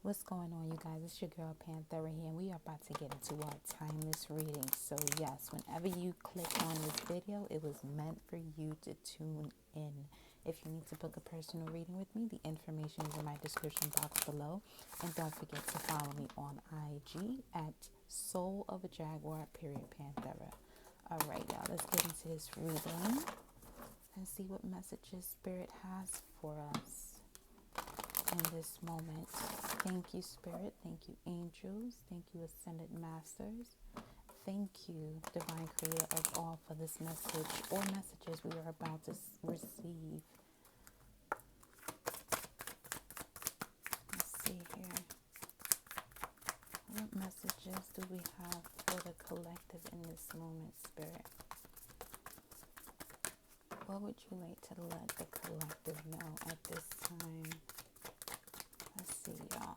What's going on, you guys? It's your girl Panthera here, and we are about to get into our timeless reading. So, yes, whenever you click on this video, it was meant for you to tune in. If you need to book a personal reading with me, the information is in my description box below. And don't forget to follow me on IG at Soul of a Jaguar, Panthera. All right, y'all, let's get into this reading and see what messages Spirit has for us in this moment. Thank you, Spirit. Thank you, angels. Thank you, Ascended Masters. Thank you, Divine Creator of all, for this message or messages we are about to receive. Let's see here. What messages do we have for the collective in this moment, Spirit? What would you like to let the collective know at this time? Let's see, y'all.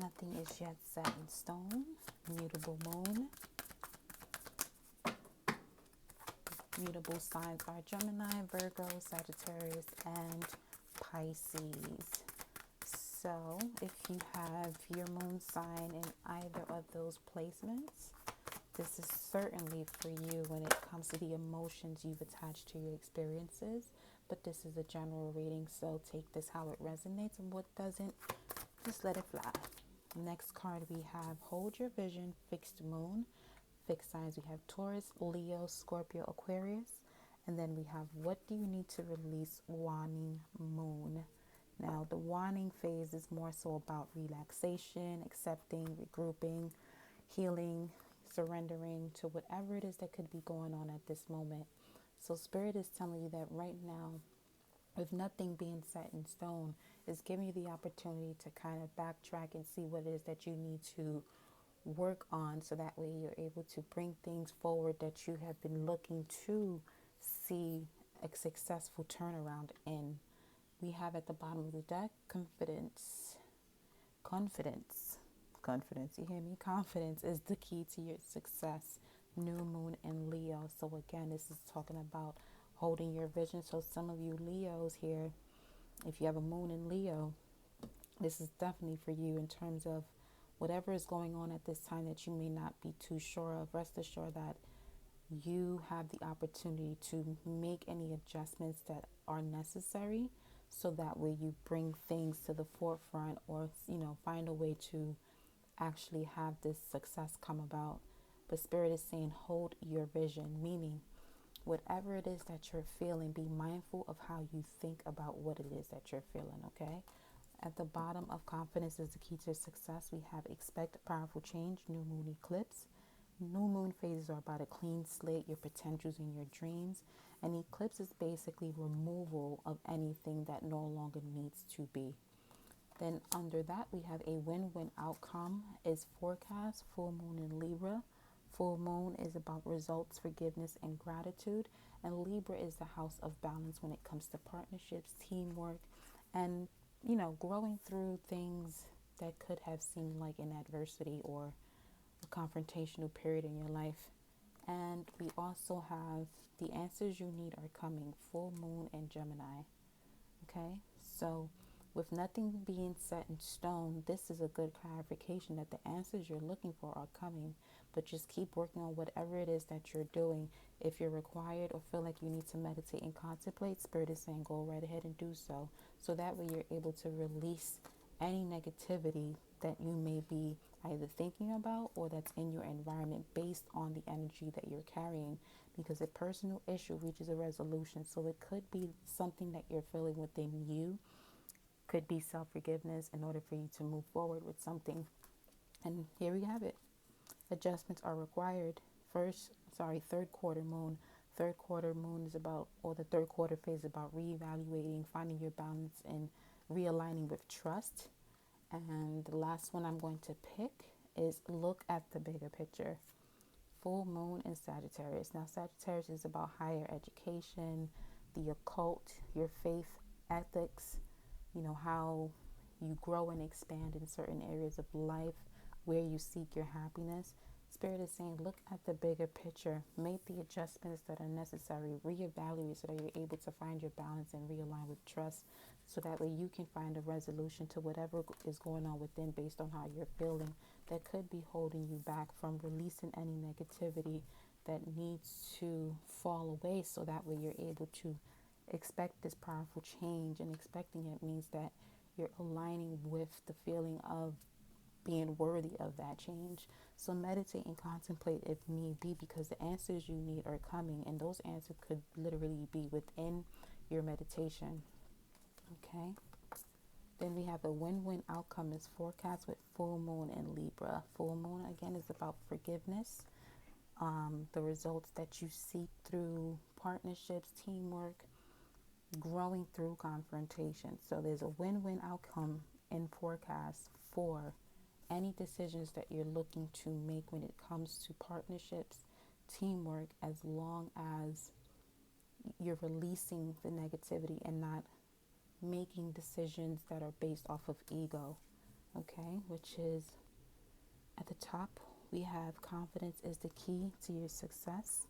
Nothing is yet set in stone. Mutable moon. Mutable signs are Gemini, Virgo, Sagittarius, and Pisces. So if you have your moon sign in either of those placements, this is certainly for you when it comes to the emotions you've attached to your experiences. But this is a general reading, so take this how it resonates, and what doesn't, just let it fly. Next card we have Hold Your Vision, Fixed Moon. Fixed signs, we have Taurus, Leo, Scorpio, Aquarius. And then we have What Do You Need to Release, Waning Moon. Now, the waning phase is more so about relaxation, accepting, regrouping, healing, surrendering to whatever it is that could be going on at this moment. So Spirit is telling you that right now, with nothing being set in stone, is giving you the opportunity to kind of backtrack and see what it is that you need to work on, so that way you're able to bring things forward that you have been looking to see a successful turnaround in. We have at the bottom of the deck confidence, you hear me? Confidence is the key to your success. New moon in Leo. So again, this is talking about holding your vision. So some of you Leos here, if you have a moon in Leo, this is definitely for you in terms of whatever is going on at this time that you may not be too sure of. Rest assured that you have the opportunity to make any adjustments that are necessary, so that way you bring things to the forefront, or find a way to actually have this success come about. But Spirit is saying hold your vision, meaning whatever it is that you're feeling, be mindful of how you think about what it is that you're feeling, okay? At the bottom of confidence is the key to success. We have expect powerful change, new moon eclipse. New moon phases are about a clean slate, your potentials and your dreams. An eclipse is basically removal of anything that no longer needs to be. Then under that, we have a win-win outcome is forecast, full moon in Libra. Full moon is about results, forgiveness, and gratitude. And Libra is the house of balance when it comes to partnerships, teamwork, and, growing through things that could have seemed like an adversity or a confrontational period in your life. And we also have the answers you need are coming, full moon and Gemini. Okay, so with nothing being set in stone, this is a good clarification that the answers you're looking for are coming. But just keep working on whatever it is that you're doing. If you're required or feel like you need to meditate and contemplate, Spirit is saying go right ahead and do so. So that way you're able to release any negativity that you may be either thinking about or that's in your environment based on the energy that you're carrying, because a personal issue reaches a resolution. So it could be something that you're feeling within you, could be self-forgiveness in order for you to move forward with something. And here we have it. Adjustments are required. Third quarter moon. Third quarter moon is about, or the third quarter phase is about reevaluating, finding your balance, and realigning with trust. And the last one I'm going to pick is look at the bigger picture. Full moon in Sagittarius. Now, Sagittarius is about higher education, the occult, your faith, ethics, how you grow and expand in certain areas of life where you seek your happiness. Spirit is saying, look at the bigger picture, make the adjustments that are necessary, reevaluate so that you're able to find your balance and realign with trust, so that way you can find a resolution to whatever is going on within based on how you're feeling that could be holding you back from releasing any negativity that needs to fall away, so that way you're able to expect this powerful change. And expecting it means that you're aligning with the feeling of being worthy of that change. So meditate and contemplate if need be, because the answers you need are coming, and those answers could literally be within your meditation. Okay. Then we have a win-win outcome is forecast with full moon in Libra. Full moon again is about forgiveness, the results that you seek through partnerships, teamwork, growing through confrontation. So there's a win-win outcome in forecast for any decisions that you're looking to make when it comes to partnerships, teamwork, as long as you're releasing the negativity and not making decisions that are based off of ego. Okay, which is at the top, we have confidence is the key to your success.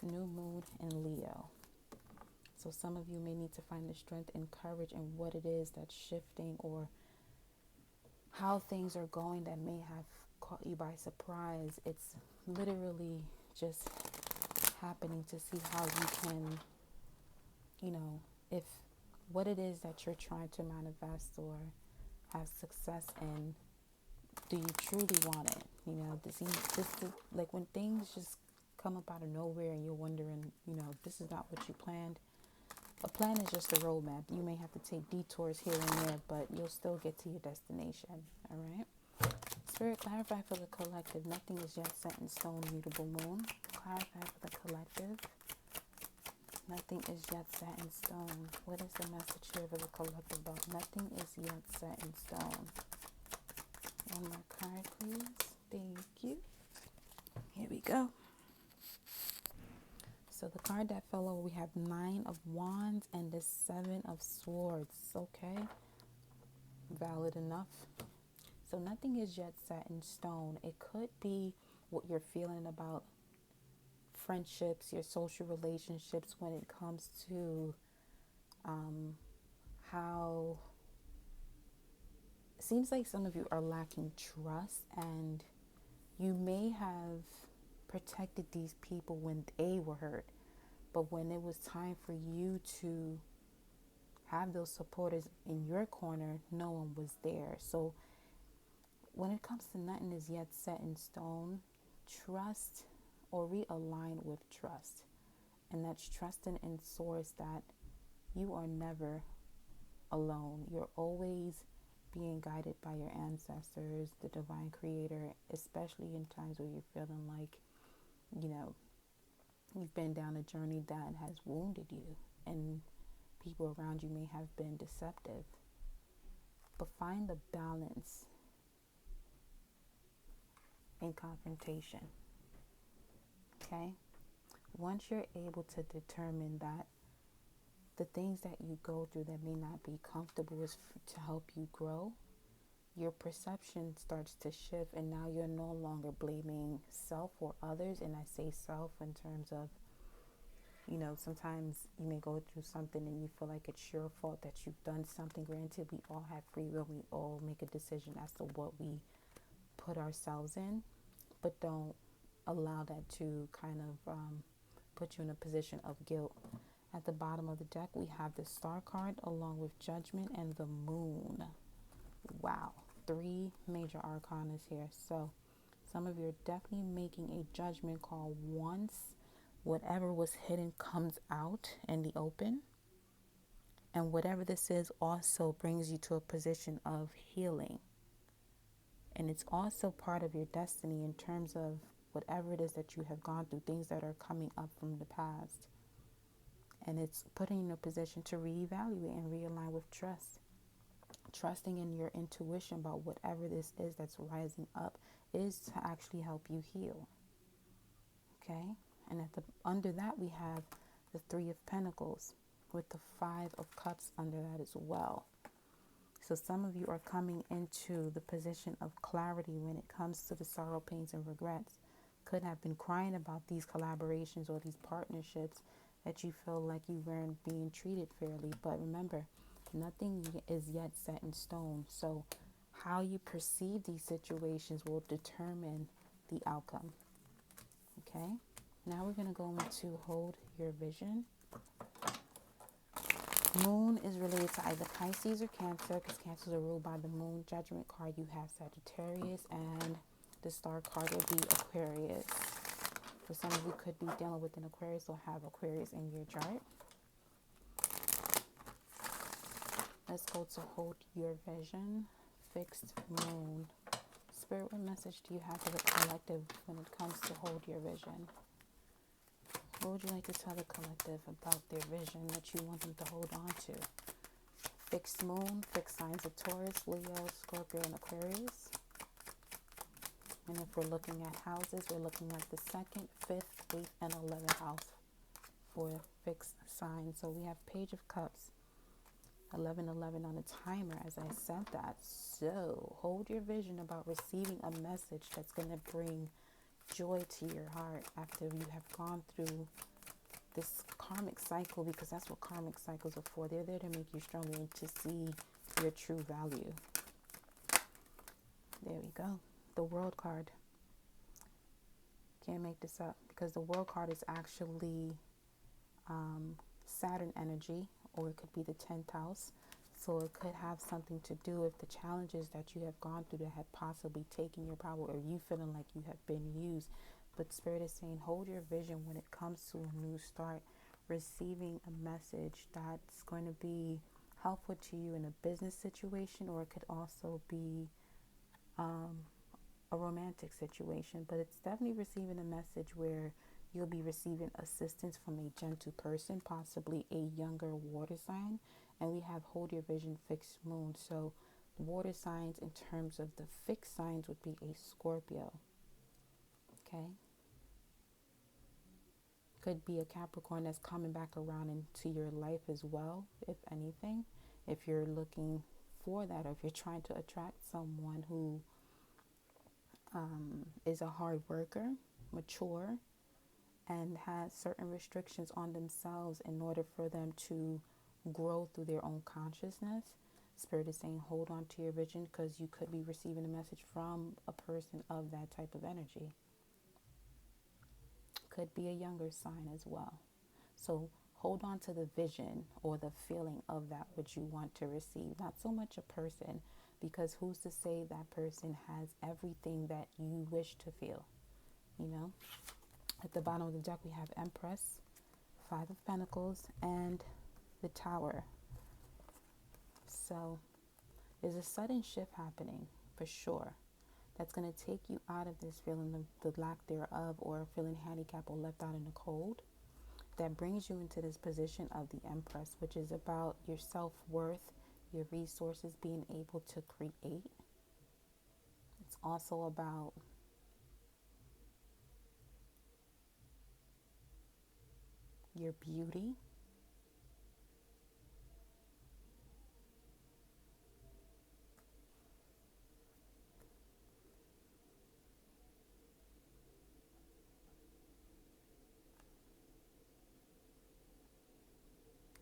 New moon in Leo. So some of you may need to find the strength and courage in what it is that's shifting, or how things are going that may have caught you by surprise. It's literally just happening to see how you can, if what it is that you're trying to manifest or have success in, do you truly want it? Like when things just come up out of nowhere and you're wondering, this is not what you planned. A plan is just a roadmap. You may have to take detours here and there, but you'll still get to your destination. All right. Spirit, clarify for the collective. Nothing is yet set in stone. Mutable moon. Clarify for the collective. Nothing is yet set in stone. What is the message here for the collective about nothing is yet set in stone? One more card, please. Thank you. Here we go. So the card that fell over, we have 9 of Wands and the 7 of Swords. Okay. Valid enough. So nothing is yet set in stone. It could be what you're feeling about friendships, your social relationships, when it comes to how it seems like some of you are lacking trust, and you may have protected these people when they were hurt, but when it was time for you to have those supporters in your corner, no one was there. So when it comes to nothing is yet set in stone, trust or realign with trust. And that's trusting in source that you are never alone. You're always being guided by your ancestors, the divine creator, especially in times where you're feeling like, you've been down a journey that has wounded you and people around you may have been deceptive. But find the balance in confrontation. Okay? Once you're able to determine that the things that you go through that may not be comfortable is to help you grow, your perception starts to shift, and now you're no longer blaming self or others. And I say self in terms of, sometimes you may go through something and you feel like it's your fault that you've done something. Granted, we all have free will. We all make a decision as to what we put ourselves in, but don't allow that to kind of put you in a position of guilt. At the bottom of the deck, we have the Star card along with Judgment and the Moon. Wow. 3 major arcanas here. So some of you are definitely making a judgment call once whatever was hidden comes out in the open. And whatever this is also brings you to a position of healing. And it's also part of your destiny in terms of whatever it is that you have gone through, things that are coming up from the past. And it's putting you in a position to reevaluate and realign with trust. Trusting in your intuition about whatever this is that's rising up is to actually help you heal. Okay? And under that, we have the 3 of Pentacles with the 5 of Cups under that as well. So some of you are coming into the position of clarity when it comes to the sorrow, pains, and regrets. Could have been crying about these collaborations or these partnerships that you feel like you weren't being treated fairly. But remember, nothing is yet set in stone. So how you perceive these situations will determine the outcome. Okay? Now we're going to go into hold your vision. Moon is related to either Pisces or Cancer, because Cancers are ruled by the moon. Judgment card, you have Sagittarius, and the star card will be Aquarius. So some of you could be dealing with an Aquarius or have Aquarius in your chart. Let's go to hold your vision. Fixed moon. Spirit, what message do you have for the collective when it comes to hold your vision? What would you like to tell the collective about their vision that you want them to hold on to? Fixed moon, fixed signs of Taurus, Leo, Scorpio, and Aquarius. And if we're looking at houses, we're looking at the 2nd, 5th, 8th, and 11th house for fixed signs. So we have Page of Cups, 11:11 on the timer as I said that. So hold your vision about receiving a message that's going to bring joy to your heart after you have gone through this karmic cycle, because that's what karmic cycles are for. They're there to make you stronger and to see your true value. There we go. The World card. Can't make this up, because the World card is actually Saturn energy, or it could be the 10th house. So it could have something to do with the challenges that you have gone through that have possibly taken your power, or you feeling like you have been used. But Spirit is saying hold your vision when it comes to a new start, receiving a message that's going to be helpful to you in a business situation, or it could also be a romantic situation. But it's definitely receiving a message where you'll be receiving assistance from a gentle person, possibly a younger water sign. And we have hold your vision, fixed moon. So water signs in terms of the fixed signs would be a Scorpio. Okay. Could be a Capricorn that's coming back around into your life as well, if anything. If you're looking for that, or if you're trying to attract someone who is a hard worker, mature, and has certain restrictions on themselves in order for them to grow through their own consciousness. Spirit is saying hold on to your vision, because you could be receiving a message from a person of that type of energy. Could be a younger sign as well. So hold on to the vision or the feeling of that which you want to receive, not so much a person, because who's to say that person has everything that you wish to feel, you know? At the bottom of the deck, we have Empress, 5 of Pentacles, and the Tower. So there's a sudden shift happening for sure. That's going to take you out of this feeling the lack thereof, or feeling handicapped or left out in the cold. That brings you into this position of the Empress, which is about your self-worth, your resources, being able to create. It's also about your beauty.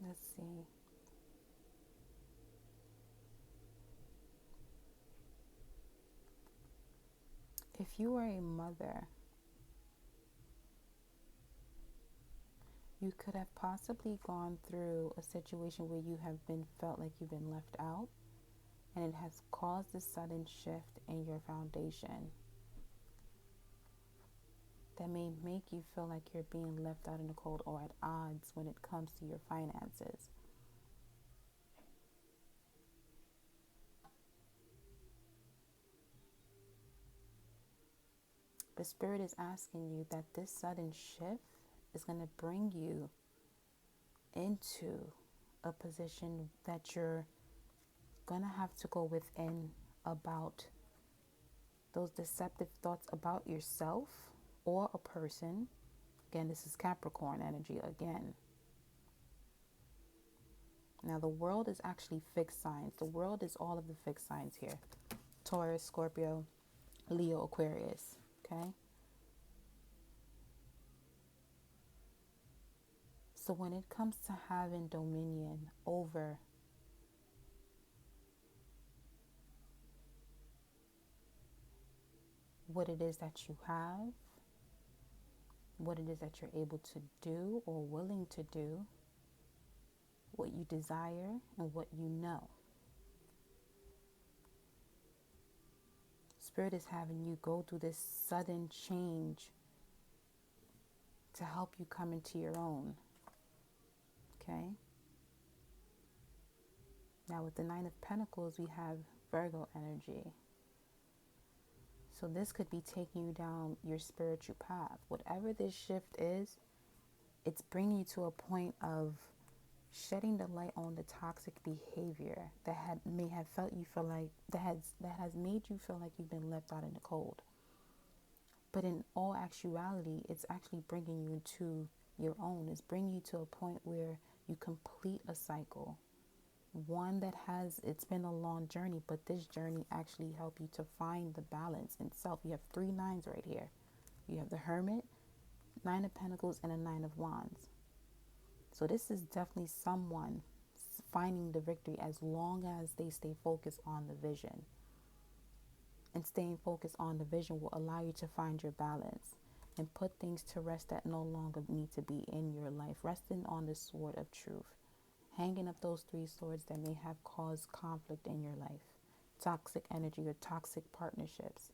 Let's see. If you are a mother, you could have possibly gone through a situation where you have been felt like you've been left out, and it has caused a sudden shift in your foundation that may make you feel like you're being left out in the cold or at odds when it comes to your finances. The Spirit is asking you that this sudden shift is going to bring you into a position that you're going to have to go within about those deceptive thoughts about yourself or a person. Again, this is Capricorn energy again. Now, the world is actually fixed signs. The world is all of the fixed signs here: Taurus, Scorpio, Leo, Aquarius. Okay? So, when it comes to having dominion over what it is that you have, what it is that you're able to do or willing to do, what you desire, and what you know, Spirit is having you go through this sudden change to help you come into your own. Okay? Now, with the Nine of Pentacles, we have Virgo energy. So this could be taking you down your spiritual path. Whatever this shift is, it's bringing you to a point of shedding the light on the toxic behavior that may have felt you feel like that has made you feel like you've been left out in the cold. But in all actuality, it's actually bringing you to your own. It's bringing you to a point where you complete a cycle. One that it's been a long journey, but this journey actually helped you to find the balance in self. You have 3 nines right here. You have the Hermit, Nine of Pentacles, and a Nine of Wands. So this is definitely someone finding the victory as long as they stay focused on the vision. And staying focused on the vision will allow you to find your balance and put things to rest that no longer need to be in your life. Resting on the sword of truth. Hanging up those 3 swords that may have caused conflict in your life. Toxic energy or toxic partnerships.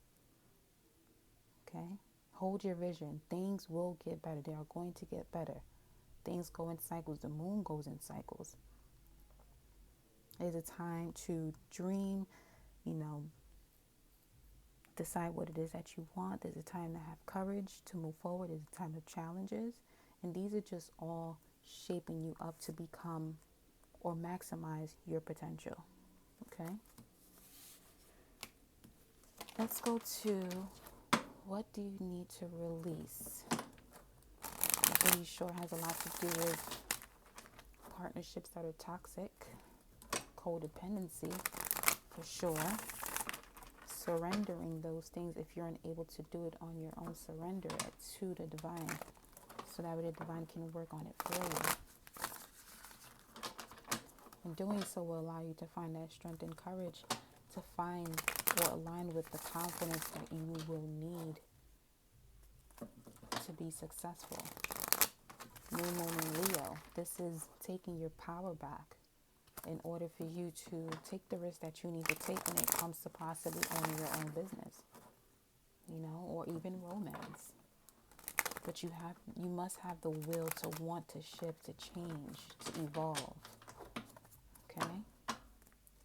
Okay? Hold your vision. Things will get better. They are going to get better. Things go in cycles. The moon goes in cycles. It's a time to dream, decide what it is that you want. There's a time to have courage to move forward. There's a time of challenges. And these are just all shaping you up to become or maximize your potential. Okay? Let's go to what do you need to release? I'm pretty sure has a lot to do with partnerships that are toxic, codependency for sure, surrendering those things. If you're unable to do it on your own, surrender it to the divine so that way the divine can work on it for you. And doing so will allow you to find that strength and courage to find or align with the confidence that you will need to be successful. New Moon in Leo, this is taking your power back in order for you to take the risk that you need to take when it comes to possibly owning your own business, or even romance. But you must have the will to want to shift, to change, to evolve. Okay?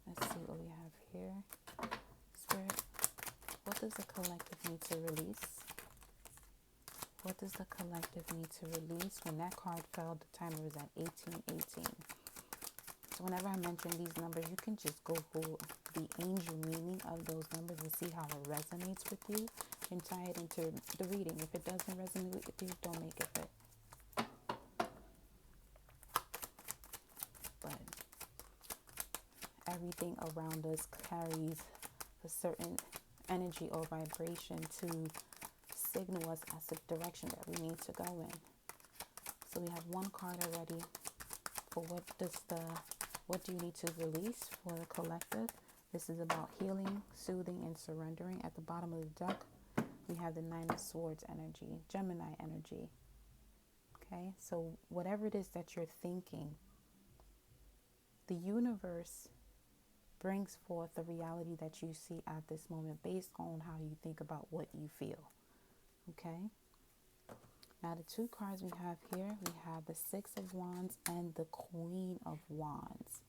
Let's see what we have here. Spirit, what does the collective need to release? What does the collective need to release? When that card fell, the timer was at 1818. So whenever I mention these numbers, you can just Google the angel meaning of those numbers and see how it resonates with you and tie it into the reading. If it doesn't resonate with you, don't make it fit. But everything around us carries a certain energy or vibration to signal us as the direction that we need to go in. So we have one card already for what do you need to release for the collective. This is about healing, soothing, and surrendering. At the bottom of the deck, we have the Nine of Swords energy, Gemini energy. Okay, so whatever it is that you're thinking, the universe brings forth the reality that you see at this moment based on how you think about what you feel. Okay? Now the 2 cards we have here, we have the 6 of Wands and the Queen of Wands.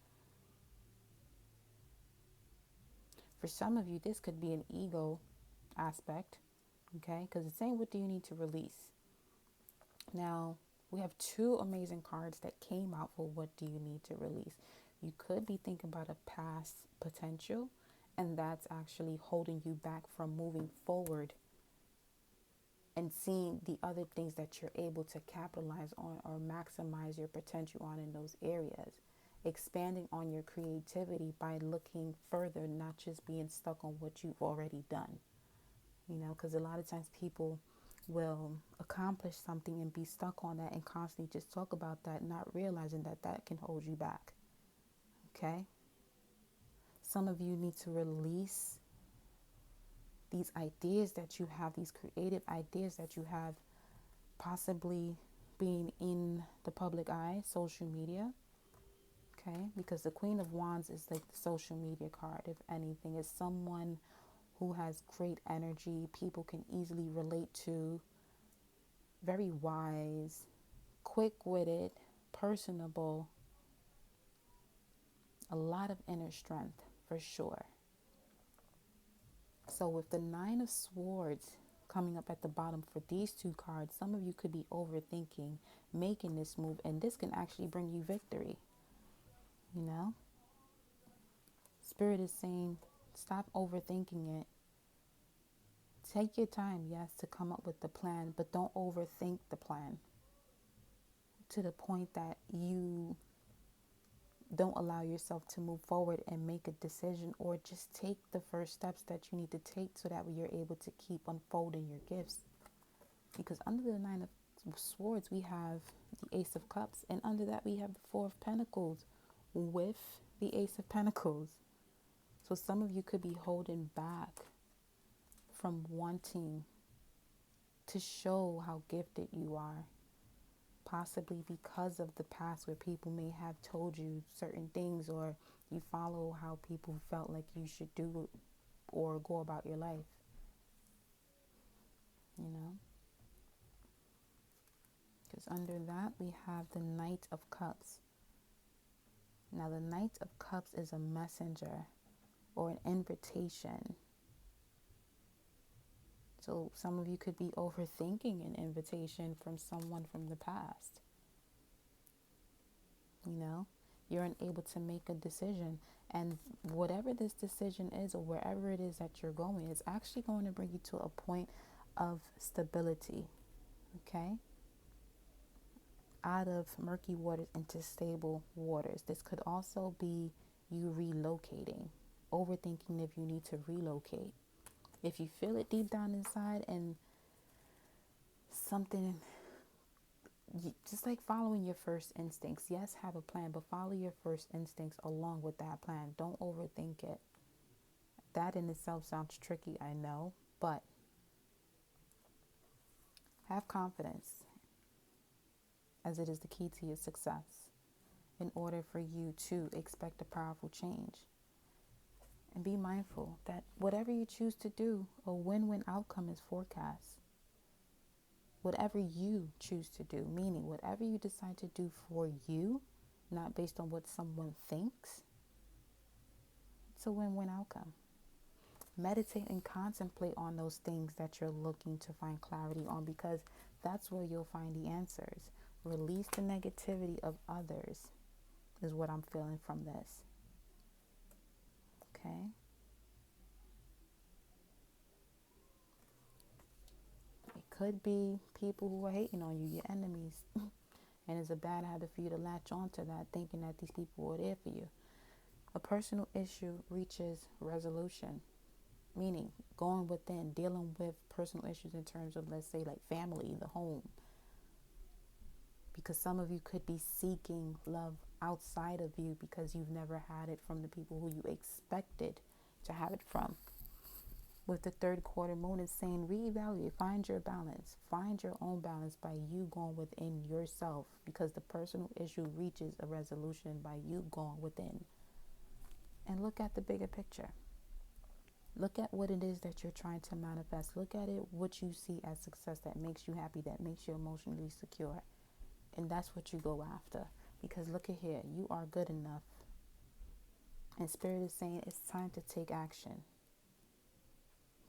For some of you, this could be an ego aspect, okay? Because it's saying, what do you need to release? Now, we have 2 amazing cards that came out for what do you need to release. You could be thinking about a past potential, and that's actually holding you back from moving forward and seeing the other things that you're able to capitalize on or maximize your potential on in those areas. expanding on your creativity by looking further, not just being stuck on what you've already done. Because a lot of times people will accomplish something and be stuck on that and constantly just talk about that, not realizing that that can hold you back. Okay? Some of you need to release these ideas that you have, these creative ideas that you have, possibly being in the public eye, social media. Okay? Because the Queen of Wands is like the social media card, if anything. It's someone who has great energy, people can easily relate to, very wise, quick-witted, personable, a lot of inner strength for sure. So with the Nine of Swords coming up at the bottom for these two cards, some of you could be overthinking making this move, and this can actually bring you victory. Spirit is saying stop overthinking it. Take your time, yes, to come up with the plan, but don't overthink the plan to the point that you don't allow yourself to move forward and make a decision, or just take the first steps that you need to take so that you're able to keep unfolding your gifts. Because under the Nine of Swords, we have the Ace of Cups, and under that we have the Four of Pentacles with the Ace of Pentacles. So some of you could be holding back from wanting to show how gifted you are, possibly because of the past where people may have told you certain things, or you follow how people felt like you should do or go about your life. Because under that we have the Knight of Cups. Now the Knight of Cups is a messenger or an invitation. So some of you could be overthinking an invitation from someone from the past. You're unable to make a decision. And whatever this decision is, or wherever it is that you're going, is actually going to bring you to a point of stability. Okay? Out of murky waters into stable waters. This could also be you relocating. Overthinking if you need to relocate. If you feel it deep down inside and something, just like following your first instincts. Yes, have a plan, but follow your first instincts along with that plan. Don't overthink it. That in itself sounds tricky, I know, but have confidence, as it is the key to your success, in order for you to expect a powerful change. And be mindful that whatever you choose to do, a win-win outcome is forecast. Whatever you choose to do, meaning whatever you decide to do for you, not based on what someone thinks, it's a win-win outcome. Meditate and contemplate on those things that you're looking to find clarity on, because that's where you'll find the answers. Release the negativity of others is what I'm feeling from this. Okay? It could be people who are hating on you, your enemies. And it's a bad habit for you to latch onto that, thinking that these people are there for you. A personal issue reaches resolution, meaning going within, dealing with personal issues in terms of, let's say, like family, the home. Because some of you could be seeking love outside of you because you've never had it from the people who you expected to have it from. With the third quarter moon, it's saying reevaluate, find your balance, find your own balance by you going within yourself, because the personal issue reaches a resolution by you going within. And look at the bigger picture. Look at what it is that you're trying to manifest. Look at it, what you see as success that makes you happy, that makes you emotionally secure. And that's what you go after. Because look at here, you are good enough. And Spirit is saying it's time to take action.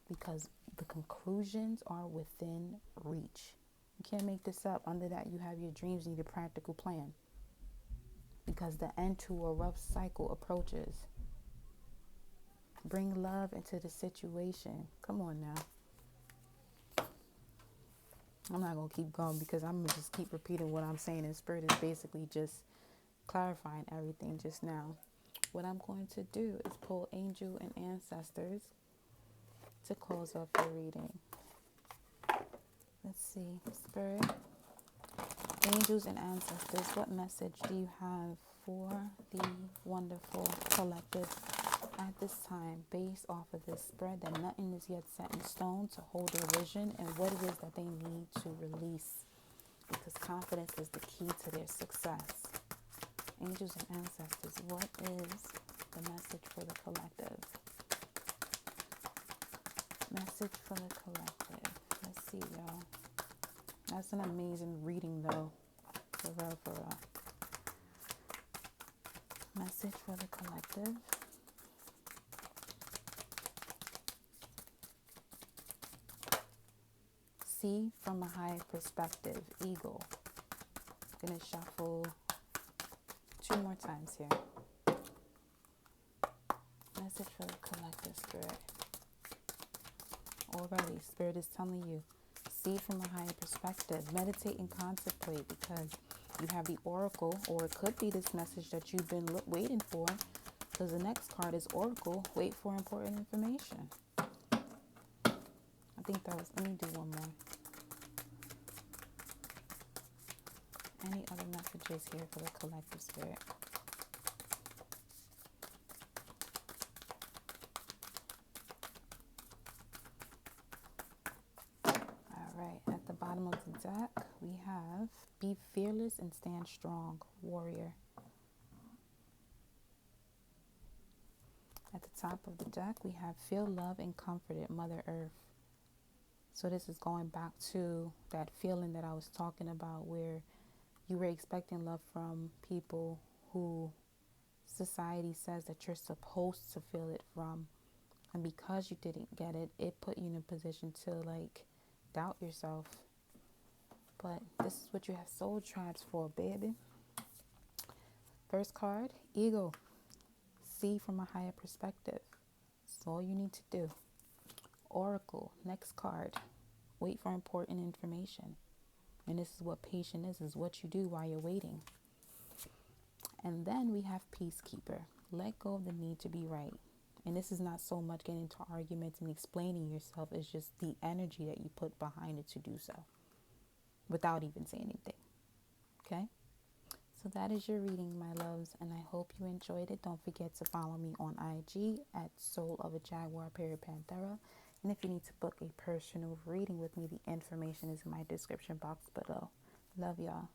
Because the conclusions are within reach. You can't make this up. Under that, you have your dreams and your practical plan. Because the end to a rough cycle approaches. Bring love into the situation. Come on now. I'm not going to keep going because I'm going to just keep repeating what I'm saying. And Spirit is basically just clarifying everything just now. What I'm going to do is pull Angel and Ancestors to close off the reading. Let's see, Spirit, Angels and Ancestors, what message do you have for the wonderful collective at this time, based off of this spread, that nothing is yet set in stone to hold their vision and what it is that they need to release? Because confidence is the key to their success. Angels and Ancestors, what is the message for the collective? Message for the collective. Let's see, y'all. That's an amazing reading, though. For real, for real. Message for the collective. See from a higher perspective, Eagle. I'm going to shuffle 2 more times here. Message for the collective, Spirit. Already, Spirit is telling you, see from a higher perspective. Meditate and contemplate, because you have the Oracle, or it could be this message that you've been waiting for, because the next card is Oracle. Wait for important information. I think that was, let me do one more. Any other messages here for the collective, Spirit? Alright, at the bottom of the deck, we have be fearless and stand strong, warrior. At the top of the deck, we have feel love and comforted, Mother Earth. So this is going back to that feeling that I was talking about, where you were expecting love from people who society says that you're supposed to feel it from. And because you didn't get it, it put you in a position to doubt yourself. But this is what you have soul tribes for, baby. First card, Eagle. See from a higher perspective. That's all you need to do. Oracle, next card. Wait for important information. And this is what patience is what you do while you're waiting. And then we have Peacekeeper. Let go of the need to be right. And this is not so much getting into arguments and explaining yourself. It's just the energy that you put behind it to do so, without even saying anything. Okay? So that is your reading, my loves. And I hope you enjoyed it. Don't forget to follow me on IG at Soul of a Jaguar Panthera. And if you need to book a personal reading with me, the information is in my description box below. Love y'all.